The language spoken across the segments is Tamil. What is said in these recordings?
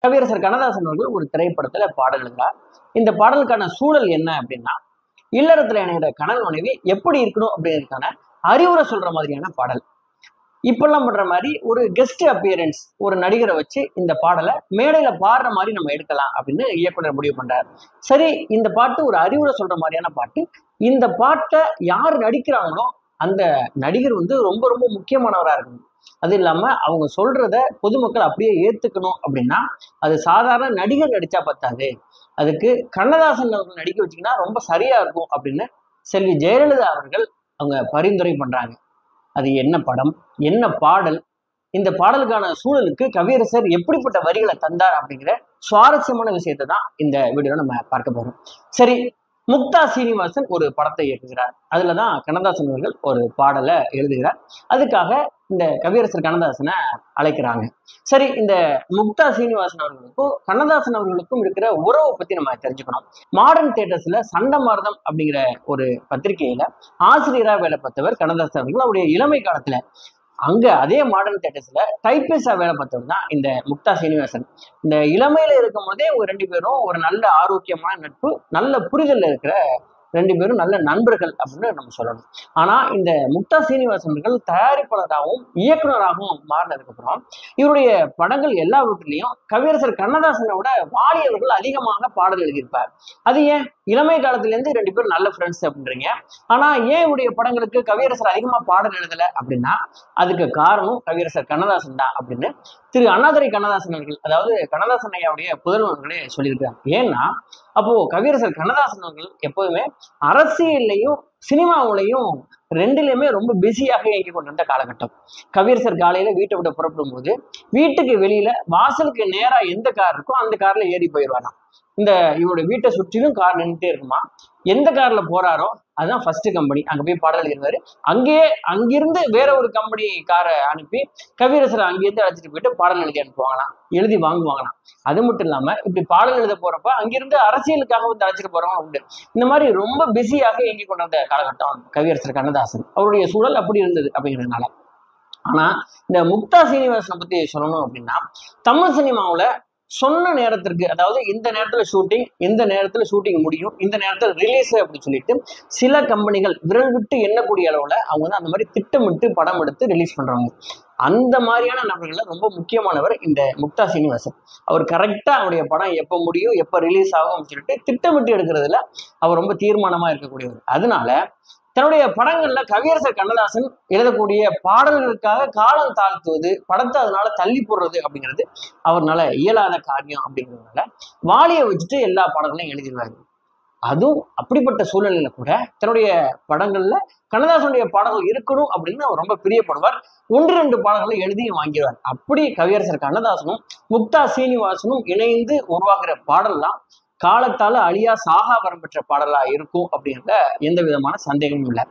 கவியரசர் கண்ணதாசன் அவர்கள் ஒரு திரைப்படத்துல பாடல் எழுதுறார். இந்த பாடலுக்கான சூழல் என்ன அப்படின்னா, இல்லறத்துல இணைகிற கணவன் மனைவி எப்படி இருக்கணும் அப்படிங்கிறதுக்கான அறிவுரை சொல்ற மாதிரியான பாடல். இப்பெல்லாம் பண்ற மாதிரி ஒரு கெஸ்ட் அப்பியரன்ஸ் ஒரு நடிகரை வச்சு இந்த பாடலை மேடையில பாடுற மாதிரி நம்ம எடுக்கலாம் அப்படின்னு இயக்குனர் முடிவு பண்றாரு. சரி, இந்த பாட்டு ஒரு அறிவுரை சொல்ற மாதிரியான பாட்டு. இந்த பாட்டை யார் நடிக்கிறாங்களோ அந்த நடிகர் ரொம்ப ரொம்ப முக்கியமானவரா இருக்கணும். அது இல்லாம அவங்க சொல்றத பொதுமக்கள் அப்படியே ஏத்துக்கணும் அப்படின்னா அது சாதாரண நடிகர் நடிச்சா பத்தாது, அதுக்கு கண்ணதாசன் அவர்கள் நடிக்க வச்சீங்கன்னா ரொம்ப சரியா இருக்கும் அப்படின்னு செல்வி ஜெயலலிதா அவர்கள் அவங்க பரிந்துரை பண்றாங்க. அது என்ன படம், என்ன பாடல், இந்த பாடலுக்கான சூழலுக்கு கவியரசர் எப்படிப்பட்ட வரிகளை தந்தார் அப்படிங்கிற சுவாரஸ்யமான விஷயத்தை தான் இந்த வீடியோல நம்ம பார்க்க போறோம். சரி, முக்தா சீனிவாசன் ஒரு படத்தை இயக்குகிறார். அதுலதான் கண்ணதாசன் அவர்கள் ஒரு பாடலை எழுதுகிறார். அதுக்காக இந்த கவியரசர் கண்ணதாசனை அழைக்கிறாங்க. சரி, இந்த முக்தா சீனிவாசன் அவர்களுக்கும் கண்ணதாசன் அவர்களுக்கும் இருக்கிற உறவை பத்தி நம்ம தெரிஞ்சுக்கணும். மாடர்ன் தியேட்டர்ஸ்ல சண்டமாரதம் அப்படிங்கிற ஒரு பத்திரிகையில ஆசிரியரா வேலை பார்த்தவர் கண்ணதாசன் அவர்கள். அவருடைய இளமை காலத்துல அங்க அதே மாடர்ன் தியேட்டர்ஸ்ல டைப்பிஸ்டா வேலை பார்த்தவர் தான் இந்த முக்தா சீனிவாசன். இந்த இளமையில இருக்கும் போதே ஒரு ரெண்டு பேரும் ஒரு நல்ல ஆரோக்கியமான நட்பு, நல்ல புரிதல் இருக்கிற ரெண்டு பேரும் நல்ல நண்பர்கள் அப்படின்னு நம்ம சொல்லணும். ஆனா இந்த முக்தா சீனிவாசன் அவர்கள் தயாரிப்பாளராகவும் இயக்குநராகவும் மாறினதுக்கு அப்புறம் இவருடைய படங்கள் எல்லாவற்றிலையும் கவியரசர் கண்ணதாசனை விட வாலி அவர்கள் அதிகமாக பாடல் எழுதியிருப்பார். அது ஏன்? இளமை காலத்துல இருந்து ரெண்டு பேரும் நல்ல ஃப்ரெண்ட்ஸ் அப்படின்றீங்க. ஆனா ஏன் இவருடைய படங்களுக்கு கவியரசர் அதிகமா பாடல் எழுதல அப்படின்னா அதுக்கு காரணம் கவியரசர் கண்ணதாசன் தான் அப்படின்னு திரு அண்ணாதுரை கண்ணதாசன் அவர்கள், அதாவது கண்ணதாசன் ஐயாவுடைய புதல்வர்களே சொல்லியிருக்கிறாங்க. ஏன்னா அப்போ கவியரசர் கண்ணதாசன் அவர்கள் எப்போதுமே அரசியல்லையும் சினிமாவிலையும் ரெண்டுலையுமே ரொம்ப பிஸியாக இயங்கி கொண்டிருந்த காலகட்டம். கவியரசர் காலையில வீட்டை விட்டு புறப்படும் போது வீட்டுக்கு வெளியில வாசலுக்கு நேரா எந்த கார் இருக்கோ அந்த கார்ல ஏறி போயிடுவாராம். இந்த இவருடைய வீட்டை சுற்றிலும் கார் நின்றுட்டே இருக்குமா. எந்த கார்ல போறாரோ அதுதான் ஃபர்ஸ்ட் கம்பெனி. அங்க போய் பாடல் எழுதிடுவாரு. அங்கிருந்து வேற ஒரு கம்பெனி காரை அனுப்பி கவியரசரை அங்கிருந்து அழைச்சிட்டு போயிட்டு பாடல் எழுதி அனுப்புவாங்களாம், எழுதி வாங்குவாங்களாம். அது மட்டும் இல்லாம இப்படி பாடல் எழுத போறப்ப அங்கிருந்து அரசியலுக்காக அழைச்சிட்டு போறவங்க உண்டு. இந்த மாதிரி ரொம்ப பிஸியாக இயங்கி கொண்டிருந்த காலகட்டம் கவியரசர் கண்ணதாசன். அவருடைய சூழல் அப்படி இருந்தது அப்படிங்கிறதுனால. ஆனா இந்த முக்தா சீனிவாசனை பத்தி சொல்லணும் அப்படின்னா, தமிழ் சினிமாவுல சொன்ன நேரத்திற்கு, அதாவது இந்த நேரத்துல ஷூட்டிங், இந்த நேரத்துல ஷூட்டிங் முடியும், இந்த நேரத்துல ரிலீஸ் அப்படின்னு சொல்லிட்டு சில கம்பெனிகள் விரல் விட்டு எண்ணக்கூடிய அளவுல அவங்க அந்த மாதிரி திட்டமிட்டு படம் எடுத்து ரிலீஸ் பண்றாங்க. அந்த மாதிரியான நபர்கள்ல ரொம்ப முக்கியமானவர் இந்த முக்தா சீனிவாசன். அவர் கரெக்டா அவருடைய படம் எப்ப முடியும், எப்ப ரிலீஸ் ஆகும் அப்படின்னு சொல்லிட்டு திட்டமிட்டு எடுக்கிறதுல அவர் ரொம்ப தீர்மானமா இருக்கக்கூடியவர். அதனால தன்னுடைய படங்கள்ல கவியரசர் கண்ணதாசன் எழுதக்கூடிய பாடல்களுக்காக காலம் தாழ்த்துவது, படத்தை அதனால தள்ளி போடுறது அப்படிங்கிறது அவர்னால இயலாத காரியம். அப்படிங்கிறதுனால வாலியை வச்சுட்டு எல்லா பாடல்களையும் எழுதிடுவாரு. அதுவும் அப்படிப்பட்ட சூழ்நிலையில கூட தன்னுடைய படங்கள்ல கண்ணதாசனுடைய பாடல்கள் இருக்கணும் அப்படின்னு அவர் ரொம்ப பிரியப்படுவார். ஒன்று ரெண்டு பாடல்களை எழுதியும் வாங்கிடுவார். அப்படி கவியரசர் கண்ணதாசனும் முக்தா சீனிவாசனும் இணைந்து உருவாக்குற பாடல்லாம் காலத்தால அழியா சாகா வரம் பெற்ற பாடலா இருக்கும் அப்படிங்கிற எந்த விதமான சந்தேகமும் இல்லை.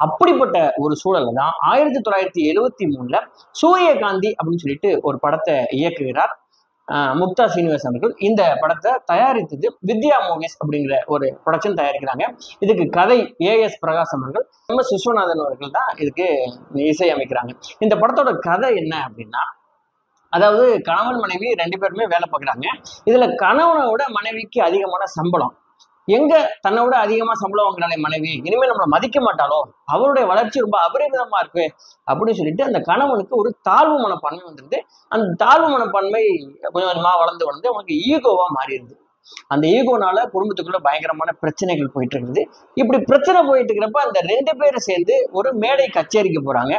அப்படிப்பட்ட ஒரு சூழல்ல தான் 1973 சூரியகாந்தி அப்படின்னு சொல்லிட்டு ஒரு படத்தை இயக்குகிறார் முக்தா சீனிவாசன் அவர்கள். இந்த படத்தை தயாரித்தது வித்யா மூவிஸ் அப்படிங்கிற ஒரு ப்ரொடக்ஷன் தயாரிக்கிறாங்க. இதுக்கு கதை ஏஎஸ் பிரகாசம் அவர்கள், எம்எஸ் விஸ்வநாதன் அவர்கள் தான் இதுக்கு இசை அமைக்கிறாங்க. இந்த படத்தோட கதை என்ன அப்படின்னா, அதாவது கணவன் மனைவி ரெண்டு பேருமே வேலை பார்க்குறாங்க. இதுல கணவனோட மனைவிக்கு அதிகமான சம்பளம். எங்க தன்னோட அதிகமா சம்பளம் வாங்குறாளே மனைவி, இனிமேல் நம்மளை மதிக்க மாட்டாளோ, அவருடைய வளர்ச்சி ரொம்ப அபரிமிதமா இருக்கு அப்படின்னு சொல்லிட்டு அந்த கணவனுக்கு ஒரு தாழ்வு மனப்பான்மை வந்துருது. அந்த தாழ்வு மனப்பான்மை கொஞ்சம் கொஞ்சமா வளர்ந்து அவனுக்கு ஈகோவா மாறிடுது. அந்த ஈகோனால குடும்பத்துக்குள்ள பயங்கரமான பிரச்சனைகள் போயிட்டு இருக்குது. இப்படி பிரச்சனை போயிட்டு இருக்கிறப்ப அந்த ரெண்டு பேரும் சேர்ந்து ஒரு மேடை கச்சேரிக்கு போறாங்க.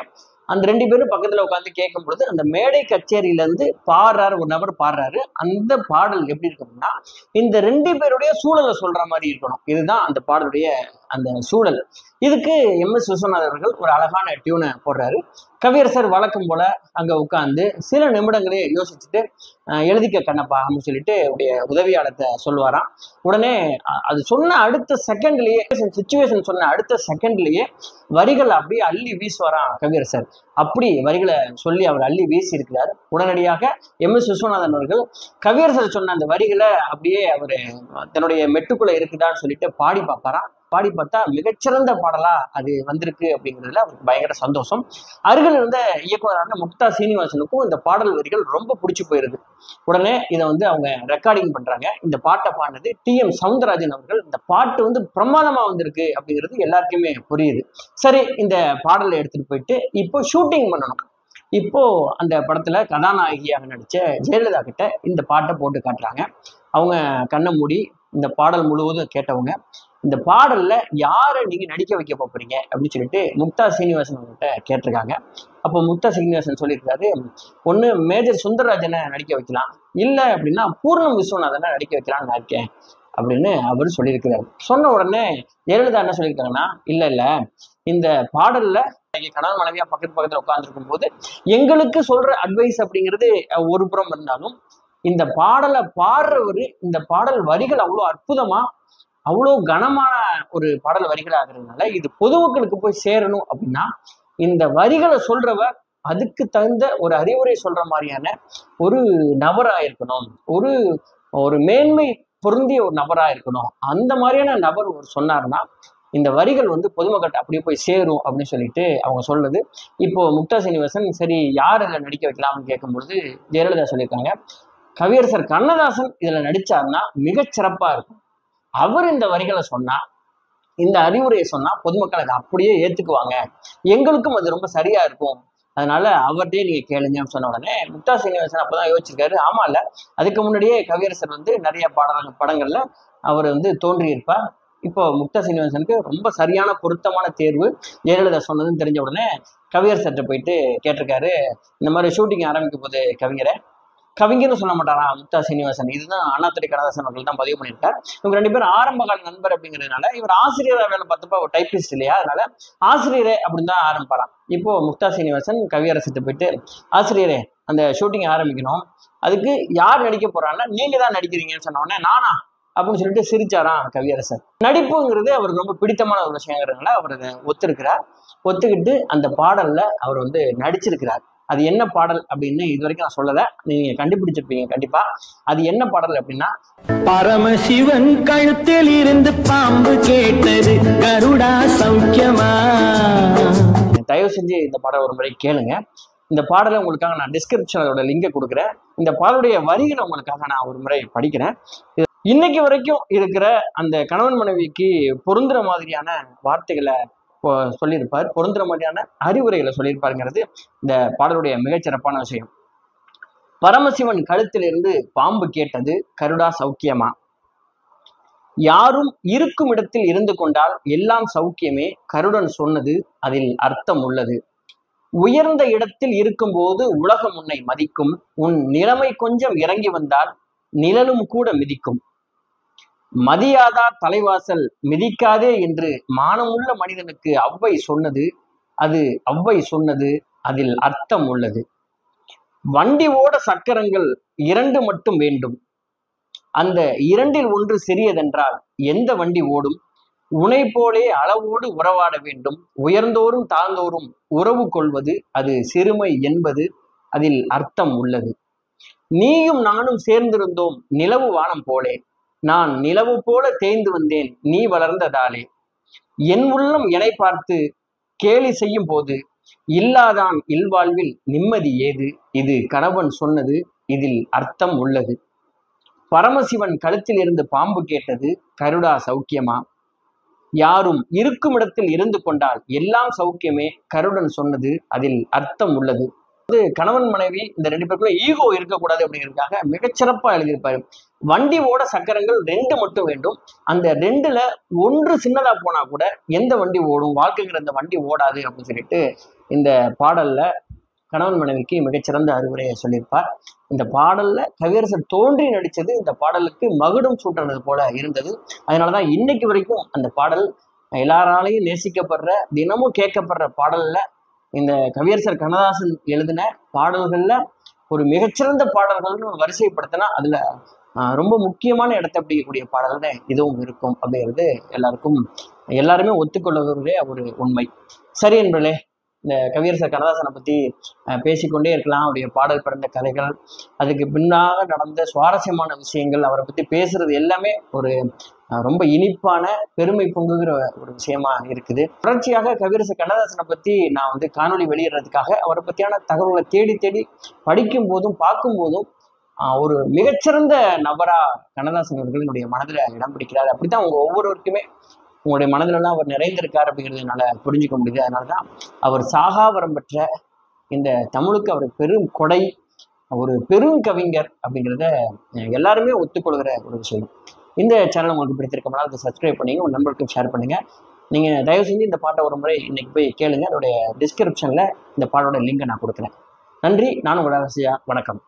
அந்த ரெண்டு பேரும் பக்கத்துல உட்காந்து கேட்கும் பொழுது அந்த மேடை கச்சேரியில இருந்து பாடுறாரு, ஒரு நபர் பாடுறாரு. அந்த பாடல் எப்படி இருக்கும்னா இந்த ரெண்டு பேருடைய சூழலை சொல்ற மாதிரி இருக்கணும். இதுதான் அந்த பாடலுடைய அந்த சூழல். இதுக்கு எம்எஸ் விஸ்வநாதன் அவர்கள் ஒரு அழகான டியூனை போடுறாரு. கவியரசர் வழக்கம் போல அங்க உட்கார்ந்து சில நிமிடங்களே யோசிச்சுட்டு எழுதிக்க கண்ணப்பா அப்படின்னு சொல்லிட்டு உடைய உதவியாளத்தை சொல்லுவாராம். உடனே அது சொன்ன அடுத்த செகண்ட்லயே, சிச்சுவேஷன் சொன்ன அடுத்த செகண்ட்லயே வரிகள் அப்படியே அள்ளி வீசுவாராம் கவியரசர். அப்படி வரிகளை சொல்லி அவர் அள்ளி வீசி இருக்கிறார். உடனடியாக எம்எஸ் விஸ்வநாதன் அவர்கள் கவியரசர் சொன்ன அந்த வரிகளை அப்படியே அவரு தன்னுடைய மெட்டுக்குள்ள இருக்குதான்னு சொல்லிட்டு பாடி பார்ப்பாராம். பாடி பார்த்தா மிகச்சிறந்த பாடலா அது வந்திருக்கு அப்படிங்கிறதுல அவருக்கு பயங்கர சந்தோஷம். அருகில் இருந்த இயக்குனரான முக்தா சீனிவாசனுக்கும் இந்த பாடல் வரிகள் ரொம்ப பிடிச்சி போயிருது. உடனே இதை அவங்க ரெக்கார்டிங் பண்றாங்க. இந்த பாட்டை பாடினது TM சவுந்தரராஜன் அவர்கள். இந்த பாட்டு பிரமாதமா வந்திருக்கு அப்படிங்கிறது எல்லாருக்குமே புரியுது. சரி, இந்த பாடலை எடுத்துட்டு போயிட்டு இப்போ ஷூட்டிங் பண்ணணும். இப்போ அந்த படத்துல கதாநாயகியாக நடிச்ச ஜெயலலிதா கிட்ட இந்த பாட்டை போட்டு காட்டுறாங்க. அவங்க கண்ணை மூடி இந்த பாடல் முழுவதும் கேட்டவங்க, இந்த பாடல்ல யாரை நீங்க நடிக்க வைக்க போறீங்க அப்படின்னு சொல்லிட்டு முக்தா சீனிவாசன் அவங்ககிட்ட கேட்டிருக்காங்க. அப்போ முக்தா சீனிவாசன் சொல்லியிருக்காரு, ஒண்ணு மேஜர் சுந்தரராஜனை நடிக்க வைக்கலாம், இல்லை அப்படின்னா பூர்ணம் விஸ்வநாதனை நடிக்க வைக்கலாம்னு நினைக்கேன் அப்படின்னு அவர் சொல்லியிருக்கிறாரு. சொன்ன உடனே ஜெயலலிதா என்ன சொல்லியிருக்காங்கன்னா, இல்ல இந்த பாடல்ல கணவன் மனைவியா பக்கத்துல உட்கார்ந்துருக்கும் போது எங்களுக்கு சொல்ற அட்வைஸ் அப்படிங்கிறது ஒரு புறம் இருந்தாலும், இந்த பாடலை பாடுறவரு இந்த பாடல் வரிகள் அவ்வளோ அற்புதமா அவ்வளோ கனமான ஒரு பாடல் வரிகள் ஆகுறதுனால இது பொதுமக்களுக்கு போய் சேரணும் அப்படின்னா இந்த வரிகளை சொல்றவர் அதுக்கு தகுந்த ஒரு அறிவுரை சொல்ற மாதிரியான ஒரு நபரா இருக்கணும், ஒரு ஒரு மேன்மை பொருந்திய ஒரு நபரா இருக்கணும். அந்த மாதிரியான நபர் ஒரு சொன்னார்னா இந்த வரிகள் பொதுமக்கள்கிட்ட அப்படியே போய் சேரும் அப்படின்னு சொல்லிட்டு அவங்க சொல்லுது. இப்போ முக்தா சீனிவாசன் சரி யார் இதில் நடிக்க வைக்கலாம்னு கேட்கும்பொழுது ஜெயலலிதா சொல்லியிருக்காங்க, கவியரசர் கண்ணதாசன் இதுல நடிச்சாருன்னா மிகச்சிறப்பா இருக்கும். அவர் இந்த வரிகளை சொன்னா, இந்த அறிவுரையை சொன்னா பொதுமக்கள் அதை அப்படியே ஏத்துக்குவாங்க, எங்களுக்கும் அது ரொம்ப சரியா இருக்கும், அதனால அவர்கிட்டயே நீங்க கேளுங்கன்னு சொன்ன உடனே முக்தா சீனிவாசன் அப்பதான் யோசிச்சிருக்காரு, ஆமா இல்ல அதுக்கு முன்னாடியே கவியரசர் நிறைய படங்கள்ல அவர் தோன்றியிருப்பார். இப்போ முக்தா சீனிவாசனுக்கு ரொம்ப சரியான பொருத்தமான தேர்வு ஜெயலலிதா சொன்னதுன்னு தெரிஞ்ச உடனே கவியரசர்கிட்ட போயிட்டு கேட்டிருக்காரு, இந்த மாதிரி ஷூட்டிங் ஆரம்பிக்கும் போது கவிஞர்னு சொல்ல மாட்டாரா முக்தா சீனிவாசன், இதுதான் அண்ணாதுரை கண்ணதாசன் அவர்கள் தான் பதிவு பண்ணியிருக்கார். இவங்க 2 பேரும் ஆரம்ப கால நண்பர் அப்படிங்கிறதுனால இவர் ஆசிரியரா வேலை பார்த்தப்ப ஒரு டைப்பிஸ்ட் இல்லையா, அதனால ஆசிரியரே அப்படின்னு தான் ஆரம்பிப்பாராம். இப்போ முக்தா சீனிவாசன் கவியரசர்கிட்ட போயிட்டு, ஆசிரியரே அந்த ஷூட்டிங் ஆரம்பிக்கணும், அதுக்கு யார் நடிக்க போறான்னா நீங்க தான் நடிக்கிறீங்கன்னு சொன்ன உடனே நானா அப்படின்னு சொல்லிட்டு சிரிச்சாராம் கவியரசர். நடிப்புங்கிறது அவருக்கு ரொம்ப பிடித்தமான ஒரு விஷயங்கிறதுனால அவர் அதை ஒத்துக்கிட்டு அந்த பாடல்ல அவர் நடிச்சிருக்கிறார். அது என்ன பாடல் அப்படின்னு இது வரைக்கும் நான் சொல்லல, நீங்க கண்டுபிடிச்சிருப்பீங்க கண்டிப்பா. அது என்ன பாடல் அப்படின்னா, பரமசிவன் கழுத்தில் இருந்து பாம்பு கேட்டது கருடா சௌக்கியமா. தயவு செஞ்சு இந்த பாடல் ஒரு முறை கேளுங்க. இந்த பாடலை உங்களுக்காக நான் டிஸ்கிரிப்ஷனோட லிங்கை கொடுக்குறேன். இந்த பாடலுடைய வரிகளை உங்களுக்காக நான் ஒரு முறை படிக்கிறேன். இன்னைக்கு வரைக்கும் இருக்கிற அந்த கணவன் மனைவிக்கு பொருந்துற மாதிரியான வார்த்தைகளை சொல்லியிருப்பார், பொருந்துற மாதிரியான அறிவுரைகளை சொல்லியிருப்பாருங்கிறது இந்த பாடலுடைய மிகச்சிறப்பான விஷயம். பரமசிவன் கழுத்திலிருந்து பாம்பு கேட்டது கருடா சௌக்கியமா, யாரும் இருக்கும் இடத்தில் இருந்து கொண்டால் எல்லாம் சௌக்கியமே, கருடன் சொன்னது அதில் அர்த்தம் உள்ளது. உயர்ந்த இடத்தில் இருக்கும்போது உலகம் உன்னை மதிக்கும், உன் நிலைமை கொஞ்சம் இறங்கி வந்தால் நிழலும் கூட மிதிக்கும். மதியாதார் தலைவாசல் மிதிக்காதே என்று மானமுள்ள மனிதனுக்கு அவ்வை சொன்னது அதில் அர்த்தம் உள்ளது. வண்டி ஓட சக்கரங்கள் 2 மட்டும் வேண்டும், அந்த 2ல் ஒன்று சிறியதென்றால் எந்த வண்டி ஓடும்? உனை போலே அளவோடு உறவாட வேண்டும், உயர்ந்தோறும் தாழ்ந்தோறும் உறவு கொள்வது அது சிறுமை என்பது அதில் அர்த்தம் உள்ளது. நீயும் நானும் சேர்ந்திருந்தோம் நிலவு வானம் போலே, நான் நிலவு போல தேய்ந்து வந்தேன் நீ வளர்ந்ததாலே. என் உள்ளம் என்னை பார்த்து கேலி செய்யும் போது இல்லாதான் இல்வாழ்வில் நிம்மதி ஏது, இது கணவன் சொன்னது இதில் அர்த்தம் உள்ளது. பரமசிவன் கழுத்தில் இருந்து பாம்பு கேட்டது கருடா சௌக்கியமா, யாரும் இருக்கும் இடத்தில் இருந்து கொண்டால் எல்லாம் சௌக்கியமே, கருடன் சொன்னது அதில் அர்த்தம் உள்ளது. கணவன் மனைவி இந்த 2 பேருக்குள்ள ஈகோ இருக்கக்கூடாது அப்படிங்கிறதுக்காக மிகச்சிறப்பா எழுதியிருப்பாரு. வண்டி ஓட சக்கரங்கள் 2 மட்டும் வேண்டும், அந்த 2ல ஒன்று சின்னதா போனா கூட எந்த வண்டி ஓடும், வாழ்க்கைங்கிற அந்த வண்டி ஓடாது அப்படின்னு சொல்லிட்டு இந்த பாடல்ல கணவன் மனைவிக்கு மிகச்சிறந்த அறிவுரையை சொல்லியிருப்பார். இந்த பாடல்ல கவியரசர் தோன்றி நடிச்சது இந்த பாடலுக்கு மகுடம் சூட்டுறது போல இருந்தது. அதனாலதான் இன்னைக்கு வரைக்கும் அந்த பாடல் எல்லாராலையும் நேசிக்கப்படுற, தினமும் கேட்கப்படுற பாடல்ல இந்த கவியரசர் கண்ணதாசன் எழுதின பாடல்கள்ல ஒரு மிகச்சிறந்த பாடல்கள்னு ஒரு வரிசைப்படுத்தினா அதுல ரொம்ப முக்கியமான இடத்தை பிடிக்கக்கூடிய பாடல்கள் இதுவும் இருக்கும் அப்படிங்கிறது எல்லாருமே ஒத்துக்கொள்ளக்கூடிய ஒரு உண்மை. சரி என்பர்களே, இந்த கவியரசர் கண்ணதாசனை பற்றி பேசிக்கொண்டே இருக்கலாம். அவருடைய பாடல் பிறந்த கதைகள், அதுக்கு பின்னாக நடந்த சுவாரஸ்யமான விஷயங்கள், அவரை பற்றி பேசுறது எல்லாமே ஒரு ரொம்ப இனிப்பான பெருமை பொங்குகிற ஒரு விஷயமா இருக்குது. தொடர்ச்சியாக கவியரசு கண்ணதாசனை பற்றி நான் வந்து காணொலி வெளியிடுறதுக்காக அவரை பற்றியான தகவல்களை தேடி தேடி படிக்கும் போதும் பார்க்கும் போதும் ஒரு மிகச்சிறந்த நபரா கண்ணதாசன் அவர்கள் என்னுடைய மனதில் இடம் பிடிக்கிறார். அப்படித்தான் அவங்க ஒவ்வொருவருக்குமே உங்களுடைய மனதிலெல்லாம் அவர் நிறைந்திருக்கார் அப்படிங்கிறது என்னால் புரிஞ்சுக்க முடியுது. அதனால தான் அவர் சாகாவரம் பெற்ற இந்த தமிழுக்கு அவர் பெரும் கொடை, ஒரு பெரும் கவிஞர் அப்படிங்கிறத எல்லாருமே ஒத்துக்கொள்கிற ஒரு விஷயம். இந்த சேனல் உங்களுக்கு பிடித்திருக்கோம்னா அதை சப்ஸ்கிரைப் பண்ணிங்க, உங்கள் நண்பர்களுக்கும் ஷேர் பண்ணுங்கள். நீங்கள் தயவு செஞ்சு இந்த பாட்டை ஒரு முறை இன்னைக்கு போய் கேளுங்க. அதோடைய டிஸ்கிரிப்ஷனில் இந்த பாட்டோட லிங்கை நான் கொடுக்குறேன். நன்றி. நான் உங்கள் ரகசியா. வணக்கம்.